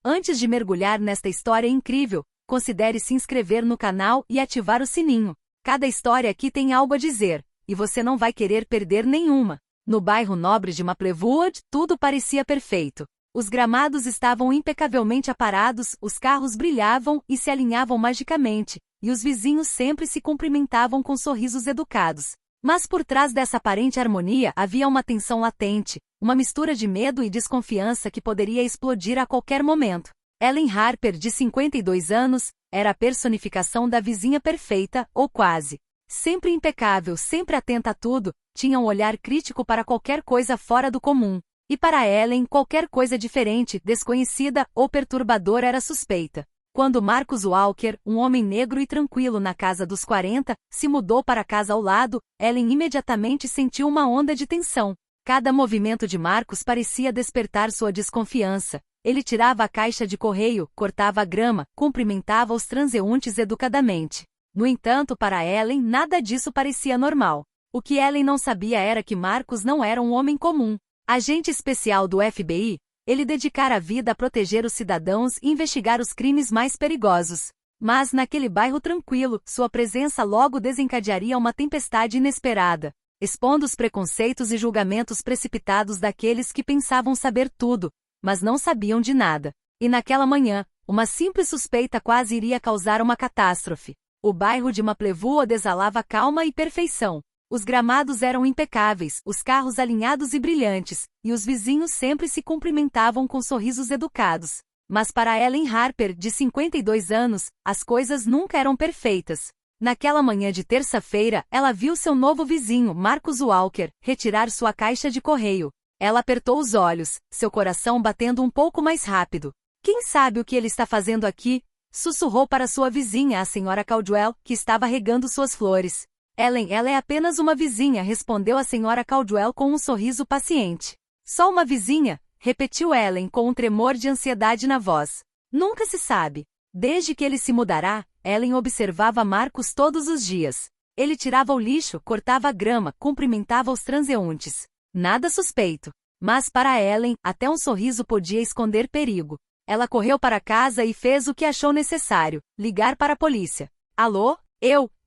Antes de mergulhar nesta história incrível, considere se inscrever no canal e ativar o sininho. Cada história aqui tem algo a dizer, e você não vai querer perder nenhuma. No bairro nobre de Maplewood, tudo parecia perfeito. Os gramados estavam impecavelmente aparados, os carros brilhavam e se alinhavam magicamente, e os vizinhos sempre se cumprimentavam com sorrisos educados. Mas por trás dessa aparente harmonia havia uma tensão latente, uma mistura de medo e desconfiança que poderia explodir a qualquer momento. Ellen Harper, de 52 anos, era a personificação da vizinha perfeita, ou quase. Sempre impecável, sempre atenta a tudo, tinha um olhar crítico para qualquer coisa fora do comum. E para Ellen, qualquer coisa diferente, desconhecida ou perturbadora era suspeita. Quando Marcus Walker, um homem negro e tranquilo na casa dos 40, se mudou para a casa ao lado, Ellen imediatamente sentiu uma onda de tensão. Cada movimento de Marcus parecia despertar sua desconfiança. Ele tirava a caixa de correio, cortava a grama, cumprimentava os transeuntes educadamente. No entanto, para Ellen, nada disso parecia normal. O que Ellen não sabia era que Marcus não era um homem comum. Agente especial do FBI, ele dedicara a vida a proteger os cidadãos e investigar os crimes mais perigosos. Mas naquele bairro tranquilo, sua presença logo desencadearia uma tempestade inesperada, expondo os preconceitos e julgamentos precipitados daqueles que pensavam saber tudo, mas não sabiam de nada. E naquela manhã, uma simples suspeita quase iria causar uma catástrofe. O bairro de Maplewood exalava calma e perfeição. Os gramados eram impecáveis, os carros alinhados e brilhantes, e os vizinhos sempre se cumprimentavam com sorrisos educados. Mas para Ellen Harper, de 52 anos, as coisas nunca eram perfeitas. Naquela manhã de terça-feira, ela viu seu novo vizinho, Marcus Walker, retirar sua caixa de correio. Ela apertou os olhos, seu coração batendo um pouco mais rápido. Quem sabe o que ele está fazendo aqui? Sussurrou para sua vizinha, a senhora Caldwell, que estava regando suas flores. Ellen, ela é apenas uma vizinha, respondeu a senhora Caldwell com um sorriso paciente. Só uma vizinha? Repetiu Ellen com um tremor de ansiedade na voz. Nunca se sabe. Desde que ele se mudará, Ellen observava Marcus todos os dias. Ele tirava o lixo, cortava a grama, cumprimentava os transeuntes. Nada suspeito. Mas para Ellen, até um sorriso podia esconder perigo. Ela correu para casa e fez o que achou necessário, ligar para a polícia. Alô?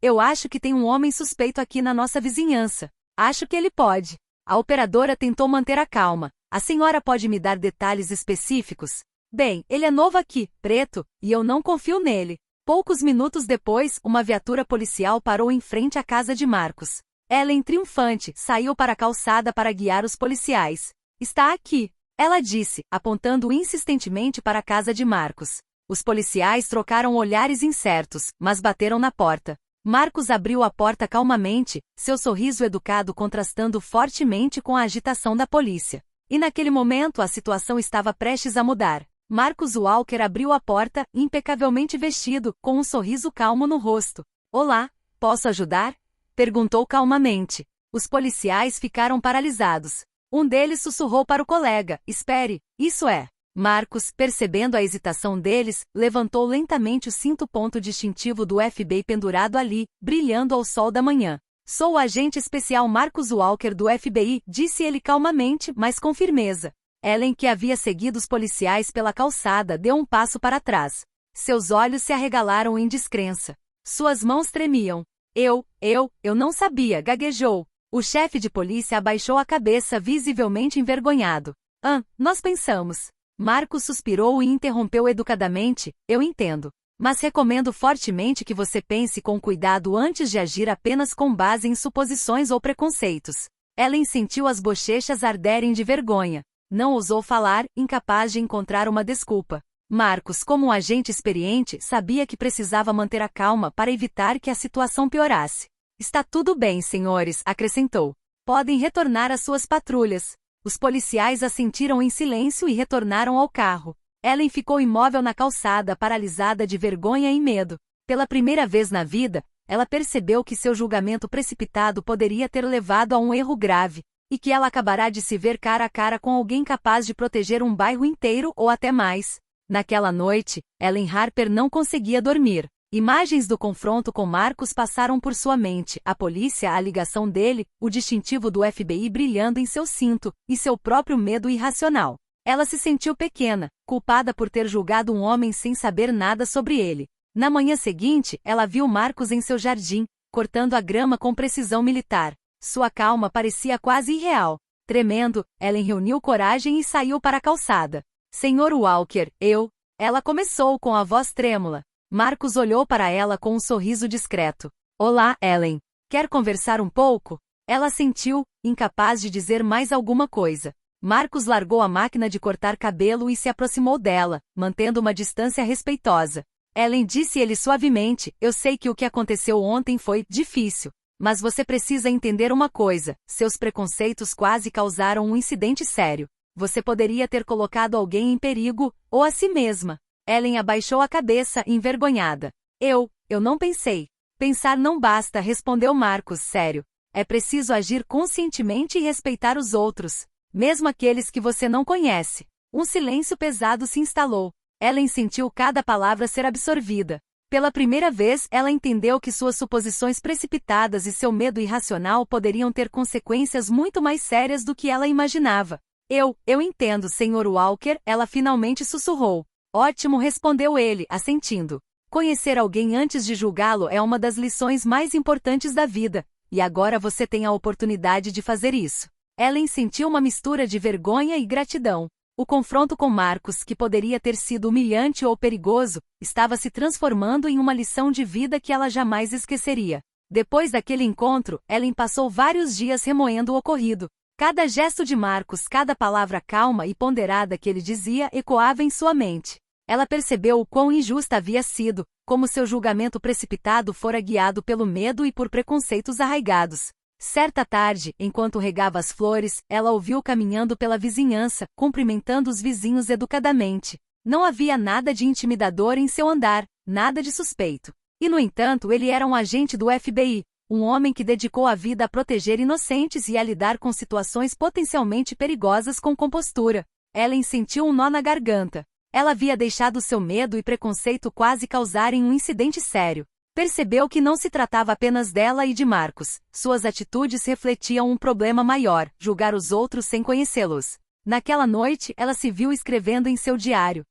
Eu acho que tem um homem suspeito aqui na nossa vizinhança. Acho que ele pode. A operadora tentou manter a calma. A senhora pode me dar detalhes específicos? Bem, ele é novo aqui, preto, e eu não confio nele. Poucos minutos depois, uma viatura policial parou em frente à casa de Marcus. Ellen, triunfante, saiu para a calçada para guiar os policiais. Está aqui, ela disse, apontando insistentemente para a casa de Marcus. Os policiais trocaram olhares incertos, mas bateram na porta. Marcus abriu a porta calmamente, seu sorriso educado contrastando fortemente com a agitação da polícia. E naquele momento a situação estava prestes a mudar. Marcus Walker abriu a porta, impecavelmente vestido, com um sorriso calmo no rosto. Olá, posso ajudar? Perguntou calmamente. Os policiais ficaram paralisados. Um deles sussurrou para o colega, espere, isso é. Marcus, percebendo a hesitação deles, levantou lentamente o cinto-ponto distintivo do FBI pendurado ali, brilhando ao sol da manhã. Sou o agente especial Marcus Walker do FBI, disse ele calmamente, mas com firmeza. Ellen, que havia seguido os policiais pela calçada, deu um passo para trás. Seus olhos se arregalaram em descrença. Suas mãos tremiam. Eu não sabia, gaguejou. O chefe de polícia abaixou a cabeça visivelmente envergonhado. Nós pensamos. Marcus suspirou e interrompeu educadamente, eu entendo. Mas recomendo fortemente que você pense com cuidado antes de agir apenas com base em suposições ou preconceitos. Ellen sentiu as bochechas arderem de vergonha. Não ousou falar, incapaz de encontrar uma desculpa. Marcus, como um agente experiente, sabia que precisava manter a calma para evitar que a situação piorasse. Está tudo bem, senhores, acrescentou. Podem retornar às suas patrulhas. Os policiais assentiram em silêncio e retornaram ao carro. Ellen ficou imóvel na calçada, paralisada de vergonha e medo. Pela primeira vez na vida, ela percebeu que seu julgamento precipitado poderia ter levado a um erro grave, e que ela acabará de se ver cara a cara com alguém capaz de proteger um bairro inteiro ou até mais. Naquela noite, Ellen Harper não conseguia dormir. Imagens do confronto com Marcus passaram por sua mente, a polícia, a ligação dele, o distintivo do FBI brilhando em seu cinto, e seu próprio medo irracional. Ela se sentiu pequena, culpada por ter julgado um homem sem saber nada sobre ele. Na manhã seguinte, ela viu Marcos em seu jardim, cortando a grama com precisão militar. Sua calma parecia quase irreal. Tremendo, Ellen reuniu coragem e saiu para a calçada. Senhor Walker, eu... Ela começou com a voz trêmula. Marcos olhou para ela com um sorriso discreto. Olá, Ellen. Quer conversar um pouco? Ela sentiu, incapaz de dizer mais alguma coisa. Marcos largou a máquina de cortar cabelo e se aproximou dela, mantendo uma distância respeitosa. Ellen disse-lhe suavemente, eu sei que o que aconteceu ontem foi difícil. Mas você precisa entender uma coisa, seus preconceitos quase causaram um incidente sério. Você poderia ter colocado alguém em perigo, ou a si mesma. Ellen abaixou a cabeça, envergonhada. Eu não pensei. Pensar não basta, respondeu Marcos, sério. É preciso agir conscientemente e respeitar os outros, mesmo aqueles que você não conhece. Um silêncio pesado se instalou. Ellen sentiu cada palavra ser absorvida. Pela primeira vez, ela entendeu que suas suposições precipitadas e seu medo irracional poderiam ter consequências muito mais sérias do que ela imaginava. Eu entendo, Sr. Walker, ela finalmente sussurrou. Ótimo, respondeu ele, assentindo. Conhecer alguém antes de julgá-lo é uma das lições mais importantes da vida, e agora você tem a oportunidade de fazer isso. Ellen sentiu uma mistura de vergonha e gratidão. O confronto com Marcos, que poderia ter sido humilhante ou perigoso, estava se transformando em uma lição de vida que ela jamais esqueceria. Depois daquele encontro, Ellen passou vários dias remoendo o ocorrido. Cada gesto de Marcos, cada palavra calma e ponderada que ele dizia ecoava em sua mente. Ela percebeu o quão injusta havia sido, como seu julgamento precipitado fora guiado pelo medo e por preconceitos arraigados. Certa tarde, enquanto regava as flores, ela ouviu caminhando pela vizinhança, cumprimentando os vizinhos educadamente. Não havia nada de intimidador em seu andar, nada de suspeito. E no entanto ele era um agente do FBI, um homem que dedicou a vida a proteger inocentes e a lidar com situações potencialmente perigosas com compostura. Ellen sentiu um nó na garganta. Ela havia deixado seu medo e preconceito quase causarem um incidente sério. Percebeu que não se tratava apenas dela e de Marcos. Suas atitudes refletiam um problema maior, julgar os outros sem conhecê-los. Naquela noite, ela se viu escrevendo em seu diário.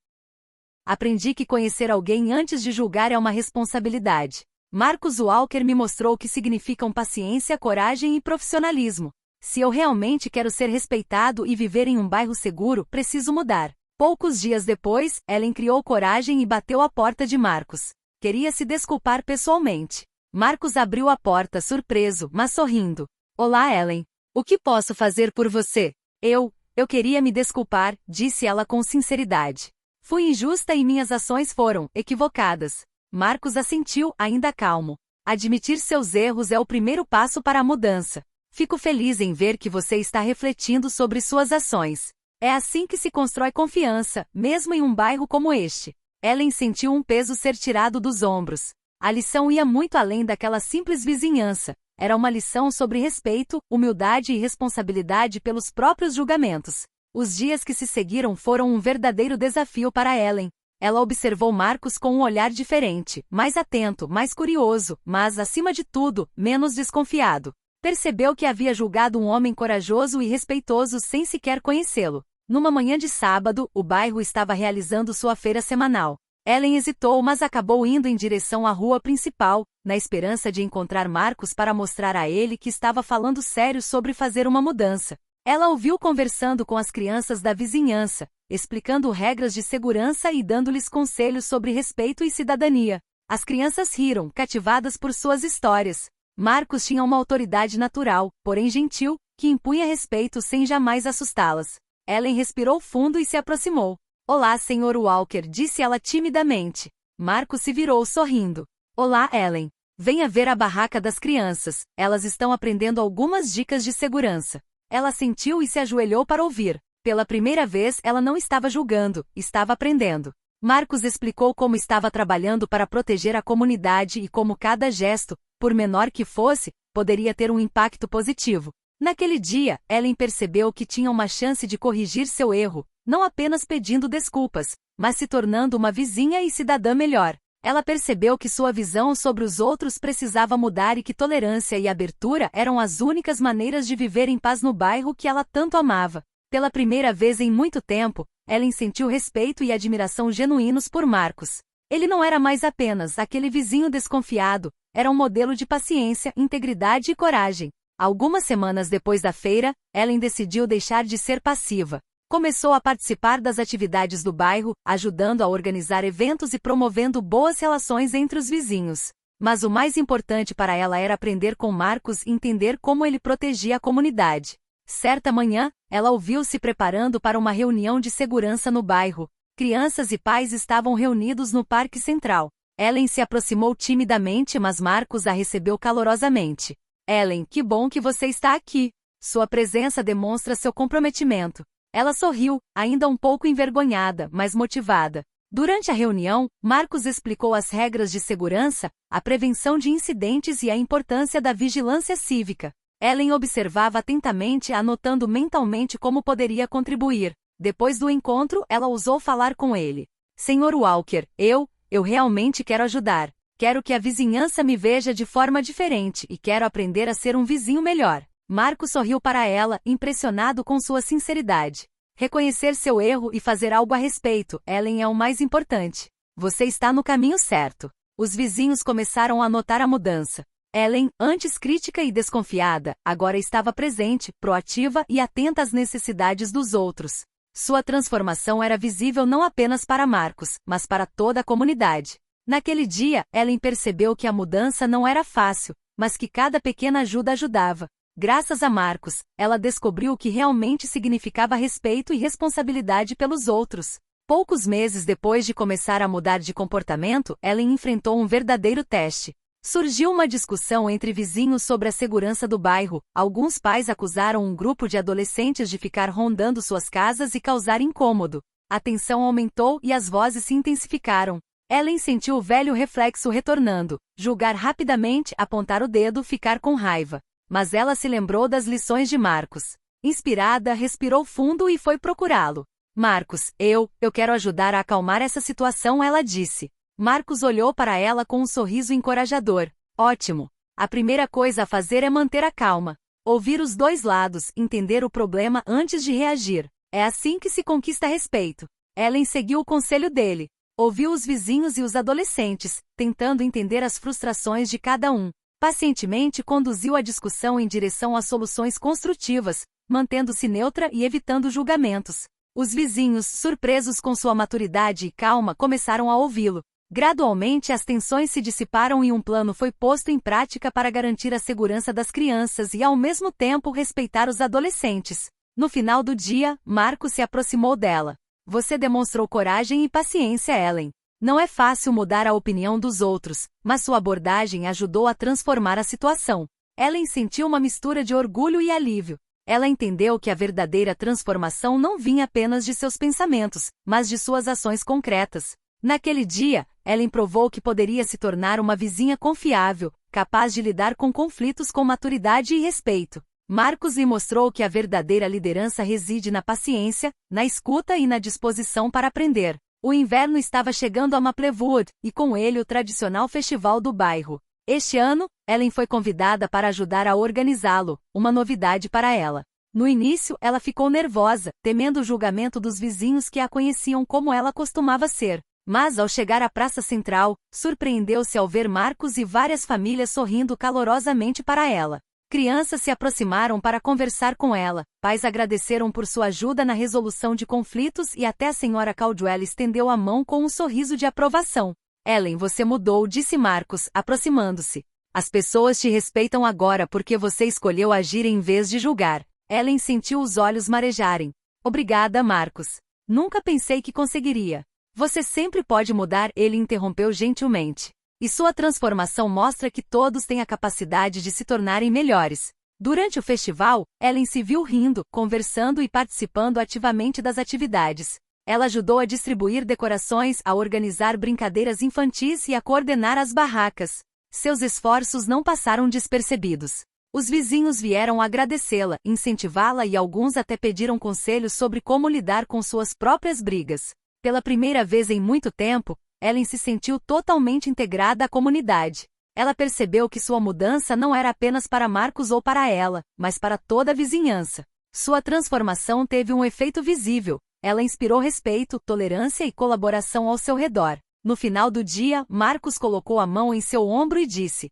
Aprendi que conhecer alguém antes de julgar é uma responsabilidade. Marcos Walker me mostrou o que significam paciência, coragem e profissionalismo. Se eu realmente quero ser respeitado e viver em um bairro seguro, preciso mudar. Poucos dias depois, Ellen criou coragem e bateu à porta de Marcos. Queria se desculpar pessoalmente. Marcos abriu a porta surpreso, mas sorrindo. Olá, Ellen. O que posso fazer por você? Eu queria me desculpar, disse ela com sinceridade. Fui injusta e minhas ações foram equivocadas. Marcos assentiu, ainda calmo. Admitir seus erros é o primeiro passo para a mudança. Fico feliz em ver que você está refletindo sobre suas ações. É assim que se constrói confiança, mesmo em um bairro como este. Ellen sentiu um peso ser tirado dos ombros. A lição ia muito além daquela simples vizinhança. Era uma lição sobre respeito, humildade e responsabilidade pelos próprios julgamentos. Os dias que se seguiram foram um verdadeiro desafio para Ellen. Ela observou Marcos com um olhar diferente, mais atento, mais curioso, mas, acima de tudo, menos desconfiado. Percebeu que havia julgado um homem corajoso e respeitoso sem sequer conhecê-lo. Numa manhã de sábado, o bairro estava realizando sua feira semanal. Ellen hesitou, mas acabou indo em direção à rua principal, na esperança de encontrar Marcos para mostrar a ele que estava falando sério sobre fazer uma mudança. Ela o viu conversando com as crianças da vizinhança, explicando regras de segurança e dando-lhes conselhos sobre respeito e cidadania. As crianças riram, cativadas por suas histórias. Marcos tinha uma autoridade natural, porém gentil, que impunha respeito sem jamais assustá-las. Ellen respirou fundo e se aproximou. Olá, Sr. Walker, disse ela timidamente. Marcos se virou sorrindo. Olá, Ellen. Venha ver a barraca das crianças, elas estão aprendendo algumas dicas de segurança. Ela assentiu e se ajoelhou para ouvir. Pela primeira vez ela não estava julgando, estava aprendendo. Marcos explicou como estava trabalhando para proteger a comunidade e como cada gesto, por menor que fosse, poderia ter um impacto positivo. Naquele dia, Ellen percebeu que tinha uma chance de corrigir seu erro, não apenas pedindo desculpas, mas se tornando uma vizinha e cidadã melhor. Ela percebeu que sua visão sobre os outros precisava mudar e que tolerância e abertura eram as únicas maneiras de viver em paz no bairro que ela tanto amava. Pela primeira vez em muito tempo, Ellen sentiu respeito e admiração genuínos por Marcos. Ele não era mais apenas aquele vizinho desconfiado, era um modelo de paciência, integridade e coragem. Algumas semanas depois da feira, Ellen decidiu deixar de ser passiva. Começou a participar das atividades do bairro, ajudando a organizar eventos e promovendo boas relações entre os vizinhos. Mas o mais importante para ela era aprender com Marcos e entender como ele protegia a comunidade. Certa manhã, ela ouviu se preparando para uma reunião de segurança no bairro. Crianças e pais estavam reunidos no Parque Central. Ellen se aproximou timidamente, mas Marcos a recebeu calorosamente. Ellen, que bom que você está aqui. Sua presença demonstra seu comprometimento. Ela sorriu, ainda um pouco envergonhada, mas motivada. Durante a reunião, Marcos explicou as regras de segurança, a prevenção de incidentes e a importância da vigilância cívica. Ellen observava atentamente, anotando mentalmente como poderia contribuir. Depois do encontro, ela ousou falar com ele. Senhor Walker, eu realmente quero ajudar. Quero que a vizinhança me veja de forma diferente e quero aprender a ser um vizinho melhor. Marcos sorriu para ela, impressionado com sua sinceridade. Reconhecer seu erro e fazer algo a respeito, Ellen, é o mais importante. Você está no caminho certo. Os vizinhos começaram a notar a mudança. Ellen, antes crítica e desconfiada, agora estava presente, proativa e atenta às necessidades dos outros. Sua transformação era visível não apenas para Marcos, mas para toda a comunidade. Naquele dia, Ellen percebeu que a mudança não era fácil, mas que cada pequena ajuda ajudava. Graças a Marcos, ela descobriu o que realmente significava respeito e responsabilidade pelos outros. Poucos meses depois de começar a mudar de comportamento, Ellen enfrentou um verdadeiro teste. Surgiu uma discussão entre vizinhos sobre a segurança do bairro. Alguns pais acusaram um grupo de adolescentes de ficar rondando suas casas e causar incômodo. A tensão aumentou e as vozes se intensificaram. Ellen sentiu o velho reflexo retornando: julgar rapidamente, apontar o dedo, ficar com raiva. Mas ela se lembrou das lições de Marcos. Inspirada, respirou fundo e foi procurá-lo. Marcos, eu quero ajudar a acalmar essa situação, ela disse. Marcos olhou para ela com um sorriso encorajador. Ótimo. A primeira coisa a fazer é manter a calma. Ouvir os dois lados, entender o problema antes de reagir. É assim que se conquista respeito. Ellen seguiu o conselho dele. Ouviu os vizinhos e os adolescentes, tentando entender as frustrações de cada um. Pacientemente conduziu a discussão em direção a soluções construtivas, mantendo-se neutra e evitando julgamentos. Os vizinhos, surpresos com sua maturidade e calma, começaram a ouvi-lo. Gradualmente as tensões se dissiparam e um plano foi posto em prática para garantir a segurança das crianças e ao mesmo tempo respeitar os adolescentes. No final do dia, Marcos se aproximou dela. Você demonstrou coragem e paciência, Ellen. Não é fácil mudar a opinião dos outros, mas sua abordagem ajudou a transformar a situação. Ellen sentiu uma mistura de orgulho e alívio. Ela entendeu que a verdadeira transformação não vinha apenas de seus pensamentos, mas de suas ações concretas. Naquele dia, Ellen provou que poderia se tornar uma vizinha confiável, capaz de lidar com conflitos com maturidade e respeito. Marcos lhe mostrou que a verdadeira liderança reside na paciência, na escuta e na disposição para aprender. O inverno estava chegando a Maplewood, e com ele o tradicional festival do bairro. Este ano, Ellen foi convidada para ajudar a organizá-lo, uma novidade para ela. No início, ela ficou nervosa, temendo o julgamento dos vizinhos que a conheciam como ela costumava ser. Mas ao chegar à Praça Central, surpreendeu-se ao ver Marcos e várias famílias sorrindo calorosamente para ela. Crianças se aproximaram para conversar com ela, pais agradeceram por sua ajuda na resolução de conflitos e até a senhora Caldwell estendeu a mão com um sorriso de aprovação. Ellen, você mudou, disse Marcos, aproximando-se. As pessoas te respeitam agora porque você escolheu agir em vez de julgar. Ellen sentiu os olhos marejarem. Obrigada, Marcos. Nunca pensei que conseguiria. Você sempre pode mudar, ele interrompeu gentilmente. E sua transformação mostra que todos têm a capacidade de se tornarem melhores. Durante o festival, Ellen se viu rindo, conversando e participando ativamente das atividades. Ela ajudou a distribuir decorações, a organizar brincadeiras infantis e a coordenar as barracas. Seus esforços não passaram despercebidos. Os vizinhos vieram agradecê-la, incentivá-la e alguns até pediram conselhos sobre como lidar com suas próprias brigas. Pela primeira vez em muito tempo, Ellen se sentiu totalmente integrada à comunidade. Ela percebeu que sua mudança não era apenas para Marcos ou para ela, mas para toda a vizinhança. Sua transformação teve um efeito visível. Ela inspirou respeito, tolerância e colaboração ao seu redor. No final do dia, Marcos colocou a mão em seu ombro e disse: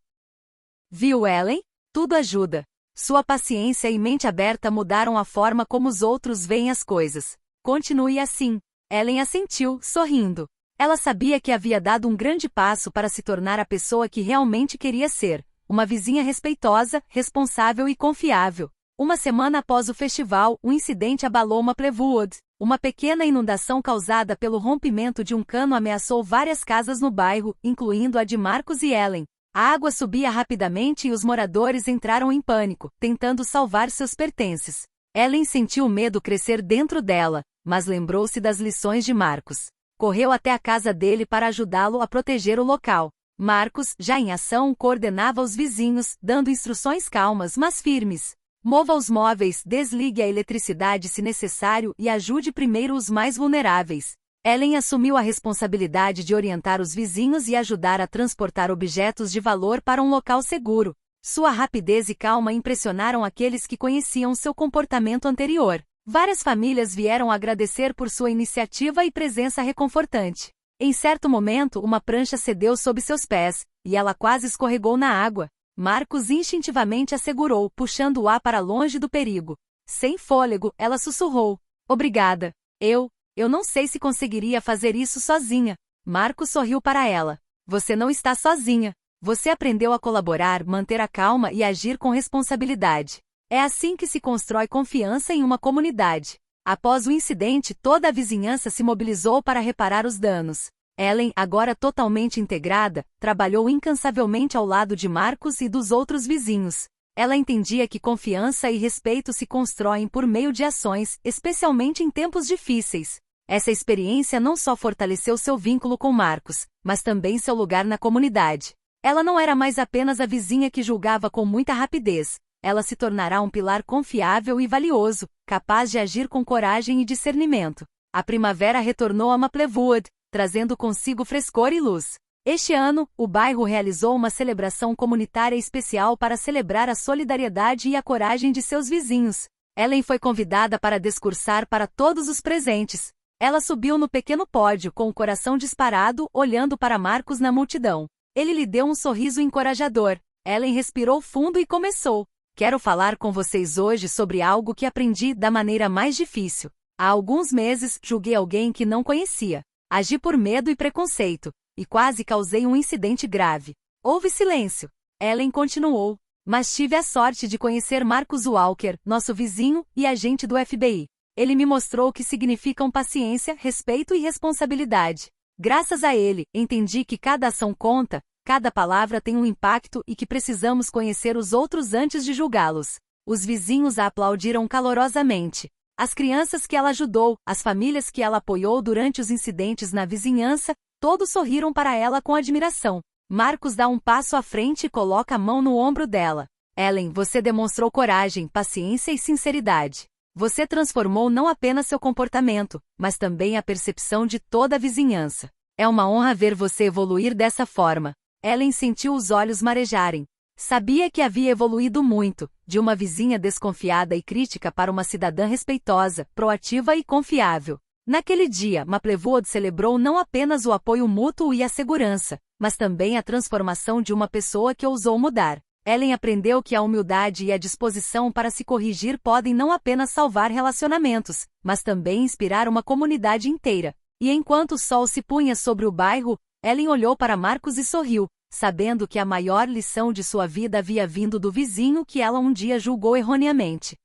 Viu, Ellen? Tudo ajuda. Sua paciência e mente aberta mudaram a forma como os outros veem as coisas. Continue assim. Ellen assentiu, sorrindo. Ela sabia que havia dado um grande passo para se tornar a pessoa que realmente queria ser. Uma vizinha respeitosa, responsável e confiável. Uma semana após o festival, um incidente abalou Maplewood. Uma pequena inundação causada pelo rompimento de um cano ameaçou várias casas no bairro, incluindo a de Marcos e Ellen. A água subia rapidamente e os moradores entraram em pânico, tentando salvar seus pertences. Ellen sentiu o medo crescer dentro dela, mas lembrou-se das lições de Marcos. Correu até a casa dele para ajudá-lo a proteger o local. Marcos, já em ação, coordenava os vizinhos, dando instruções calmas, mas firmes. Mova os móveis, desligue a eletricidade se necessário e ajude primeiro os mais vulneráveis. Ellen assumiu a responsabilidade de orientar os vizinhos e ajudar a transportar objetos de valor para um local seguro. Sua rapidez e calma impressionaram aqueles que conheciam seu comportamento anterior. Várias famílias vieram agradecer por sua iniciativa e presença reconfortante. Em certo momento, uma prancha cedeu sob seus pés, e ela quase escorregou na água. Marcos instintivamente a segurou, puxando-a para longe do perigo. Sem fôlego, ela sussurrou: Obrigada. Eu não sei se conseguiria fazer isso sozinha. Marcos sorriu para ela. Você não está sozinha. Você aprendeu a colaborar, manter a calma e agir com responsabilidade. É assim que se constrói confiança em uma comunidade. Após o incidente, toda a vizinhança se mobilizou para reparar os danos. Ellen, agora totalmente integrada, trabalhou incansavelmente ao lado de Marcos e dos outros vizinhos. Ela entendia que confiança e respeito se constroem por meio de ações, especialmente em tempos difíceis. Essa experiência não só fortaleceu seu vínculo com Marcos, mas também seu lugar na comunidade. Ela não era mais apenas a vizinha que julgava com muita rapidez. Ela se tornará um pilar confiável e valioso, capaz de agir com coragem e discernimento. A primavera retornou a Maplewood, trazendo consigo frescor e luz. Este ano, o bairro realizou uma celebração comunitária especial para celebrar a solidariedade e a coragem de seus vizinhos. Ellen foi convidada para discursar para todos os presentes. Ela subiu no pequeno pódio com o coração disparado, olhando para Marcos na multidão. Ele lhe deu um sorriso encorajador. Ellen respirou fundo e começou: Quero falar com vocês hoje sobre algo que aprendi da maneira mais difícil. Há alguns meses, julguei alguém que não conhecia. Agi por medo e preconceito, e quase causei um incidente grave. Houve silêncio. Ellen continuou: Mas tive a sorte de conhecer Marcus Walker, nosso vizinho e agente do FBI. Ele me mostrou o que significam paciência, respeito e responsabilidade. Graças a ele, entendi que cada ação conta, cada palavra tem um impacto e que precisamos conhecer os outros antes de julgá-los. Os vizinhos a aplaudiram calorosamente. As crianças que ela ajudou, as famílias que ela apoiou durante os incidentes na vizinhança, todos sorriram para ela com admiração. Marcos dá um passo à frente e coloca a mão no ombro dela. Ellen, você demonstrou coragem, paciência e sinceridade. Você transformou não apenas seu comportamento, mas também a percepção de toda a vizinhança. É uma honra ver você evoluir dessa forma. Ellen sentiu os olhos marejarem. Sabia que havia evoluído muito, de uma vizinha desconfiada e crítica para uma cidadã respeitosa, proativa e confiável. Naquele dia, Maplewood celebrou não apenas o apoio mútuo e a segurança, mas também a transformação de uma pessoa que ousou mudar. Ellen aprendeu que a humildade e a disposição para se corrigir podem não apenas salvar relacionamentos, mas também inspirar uma comunidade inteira. E enquanto o sol se punha sobre o bairro, Ellen olhou para Marcos e sorriu, sabendo que a maior lição de sua vida havia vindo do vizinho que ela um dia julgou erroneamente.